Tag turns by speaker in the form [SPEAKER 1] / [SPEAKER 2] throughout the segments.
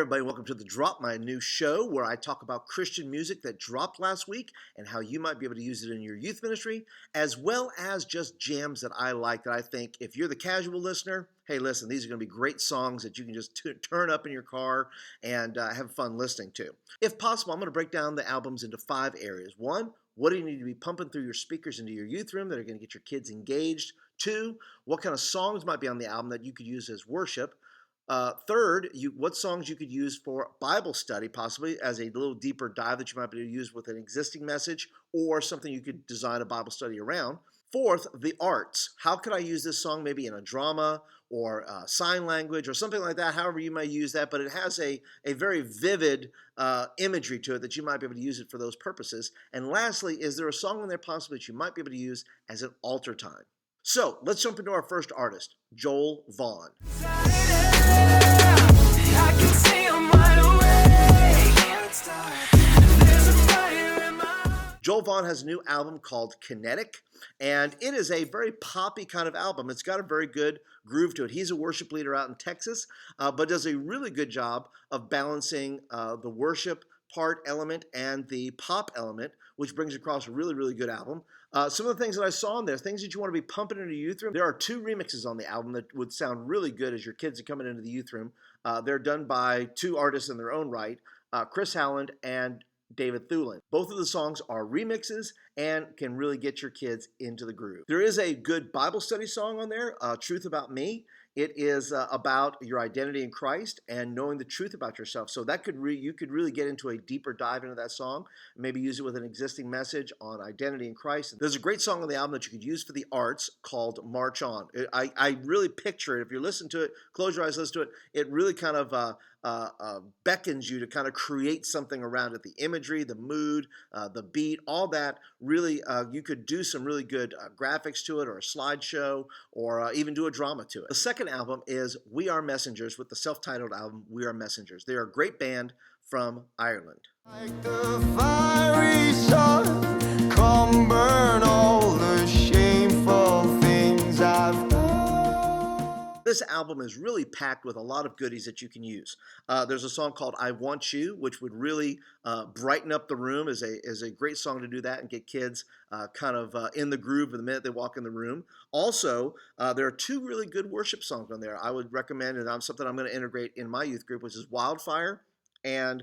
[SPEAKER 1] everybody, welcome to The Drop, my new show where I talk about Christian music that dropped last week and how you might be able to use it in your youth ministry, as well as just jams that I like that I think if you're the casual listener, hey, listen, these are going to be great songs that you can just turn up in your car and have fun listening to. If possible, I'm going to break down the albums into 5 areas. 1, what do you need to be pumping through your speakers into your youth room that are going to get your kids engaged? 2, what kind of songs might be on the album that you could use as worship? Third, what songs you could use for Bible study, possibly as a little deeper dive that you might be able to use with an existing message or something you could design a Bible study around. Fourth, the arts. How could I use this song maybe in a drama or sign language or something like that, however you might use that, but it has a very vivid imagery to it that you might be able to use it for those purposes. And lastly, is there a song in there possibly that you might be able to use as an altar time? So let's jump into our first artist, Joel Vaughn. Joel Vaughn has a new album called Kinetic, and it is a very poppy kind of album. It's got a very good groove to it. He's a worship leader out in Texas, but does a really good job of balancing the worship part element and the pop element, which brings across a really, really good album. Some of the things that I saw in there, things that you want to be pumping into your youth room. There are 2 remixes on the album that would sound really good as your kids are coming into the youth room. They're done by 2 artists in their own right, Chris Howland and David Thulin. Both of the songs are remixes and can really get your kids into the groove. There is a good Bible study song on there, Truth About Me. It is about your identity in Christ and knowing the truth about yourself. So that you could really get into a deeper dive into that song, maybe use it with an existing message on identity in Christ. There's a great song on the album that you could use for the arts called March On. I really picture it. If you listen to it, close your eyes, listen to it, it really kind of beckons you to kind of create something around it. The imagery, the mood, the beat, all that really, you could do some really good graphics to it or a slideshow or even do a drama to it. The second album is We Are Messengers with the self-titled album We Are Messengers. They are a great band from Ireland. Like the fiery sun, come burn all the shameful things I've done. This album is really packed with a lot of goodies that you can use. There's a song called I Want You, which would really brighten up the room, is a great song to do that and get kids kind of in the groove the minute they walk in the room. Also, there are 2 really good worship songs on there I would recommend, and something I'm going to integrate in my youth group, which is Wildfire and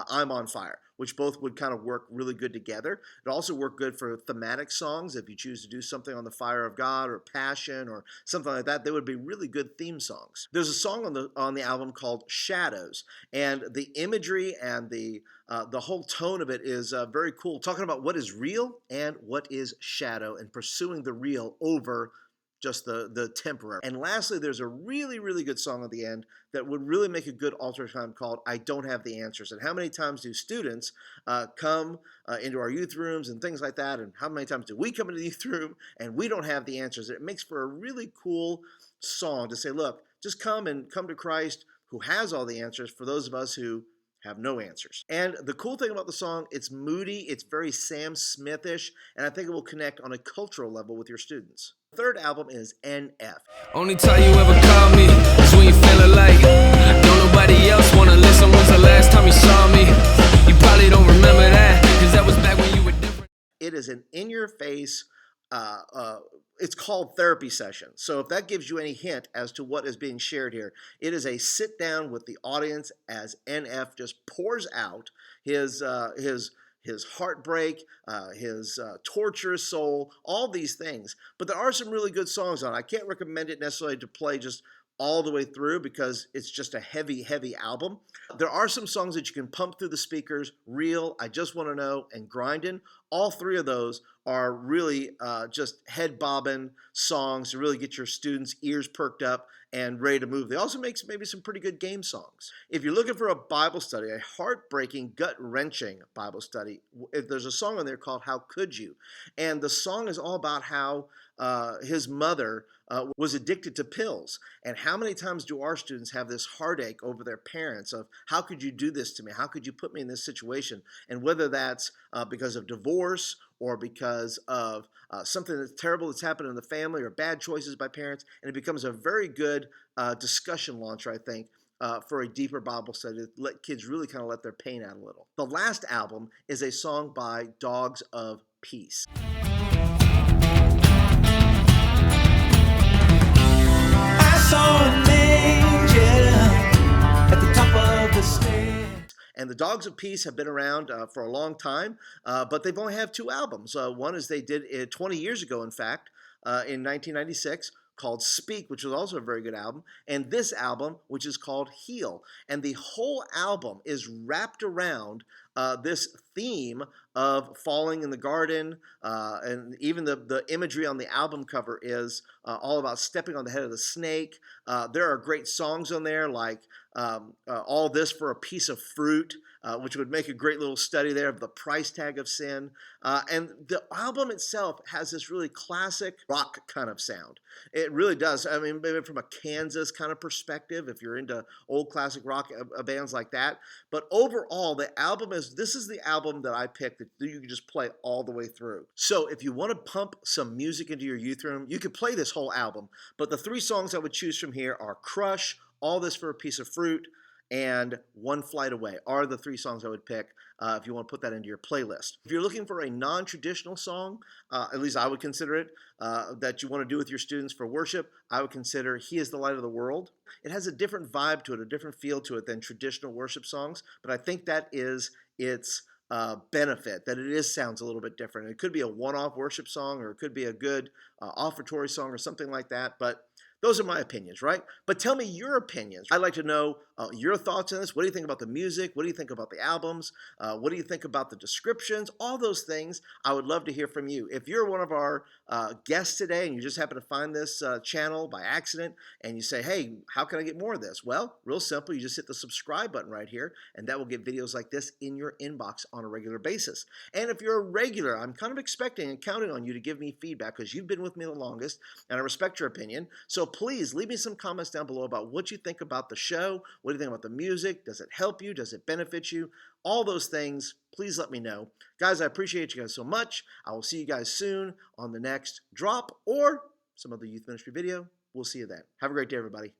[SPEAKER 1] I'm on Fire, which both would kind of work really good together. It also worked good for thematic songs. If you choose to do something on the fire of God or passion or something like that, they would be really good theme songs. There's a song on the album called Shadows, and the imagery and the whole tone of it is very cool, talking about what is real and what is shadow and pursuing the real over just the temporary. And lastly, there's a really, really good song at the end that would really make a good altar time called I Don't Have the Answers. And how many times do students come into our youth rooms and things like that? And how many times do we come into the youth room and we don't have the answers? It makes for a really cool song to say, look, just come to Christ who has all the answers for those of us who have no answers. And the cool thing about the song, it's moody, it's very Sam Smith-ish, and I think it will connect on a cultural level with your students. The third album is NF.
[SPEAKER 2] Only time you ever call me is when you feeling like don't nobody else wanna listen. When's the last time you saw me? You probably don't remember that, because that was back when you were different.
[SPEAKER 1] It is an in-your-face, it's called therapy session. So if that gives you any hint as to what is being shared here, it is a sit down with the audience as NF just pours out his heartbreak, his torturous soul, all these things. But there are some really good songs on it. I can't recommend it necessarily to play just all the way through because it's just a heavy, heavy album. There are some songs that you can pump through the speakers, Real, I Just Want to Know, and Grindin'. All 3 of those are really just head-bobbing songs to really get your students' ears perked up and ready to move. They also make maybe some pretty good game songs. If you're looking for a Bible study, a heartbreaking, gut-wrenching Bible study, there's a song on there called How Could You? And the song is all about how his mother was addicted to pills. And how many times do our students have this heartache over their parents of, how could you do this to me? How could you put me in this situation? And whether that's because of divorce or because of something that's terrible that's happened in the family or bad choices by parents, and it becomes a very good discussion launcher, I think, for a deeper Bible study to let kids really kind of let their pain out a little. The last album is a song by Dogs of Peace.
[SPEAKER 2] I saw an angel at the top of the stairs.
[SPEAKER 1] And the Dogs of Peace have been around for a long time, but they've only have two albums. One is they did 20 years ago, in fact, in 1996, called Speak, which was also a very good album, and this album, which is called Heal. And the whole album is wrapped around this theme of falling in the garden, and even the imagery on the album cover is all about stepping on the head of the snake. There are great songs on there like All This for a Piece of Fruit, which would make a great little study there of the price tag of sin. And the album itself has this really classic rock kind of sound. It really does. I mean, maybe from a Kansas kind of perspective, if you're into old classic rock bands like that. But overall, the album this is the album that I picked that you can just play all the way through. So if you want to pump some music into your youth room, you could play this whole album. But the three songs I would choose from here are Crush, All This for a Piece of Fruit, and One Flight Away are the three songs I would pick if you want to put that into your playlist. If you're looking for a non-traditional song, at least I would consider it, that you want to do with your students for worship, I would consider He Is the Light of the World. It has a different vibe to it, a different feel to it than traditional worship songs, but I think that is its benefit, that it sounds a little bit different. It could be a one-off worship song, or it could be a good offertory song or something like that, but those are my opinions, right? But tell me your opinions. I'd like to know your thoughts on this. What do you think about the music? What do you think about the albums? What do you think about the descriptions? All those things, I would love to hear from you. If you're one of our guests today and you just happen to find this channel by accident and you say, hey, how can I get more of this? Well, real simple. You just hit the subscribe button right here, and that will get videos like this in your inbox on a regular basis. And if you're a regular, I'm kind of expecting and counting on you to give me feedback because you've been with me the longest, and I respect your opinion. So please leave me some comments down below about what you think about the show. What do you think about the music? Does it help you? Does it benefit you? All those things, please let me know. Guys, I appreciate you guys so much. I will see you guys soon on the next drop or some other youth ministry video. We'll see you then. Have a great day, everybody.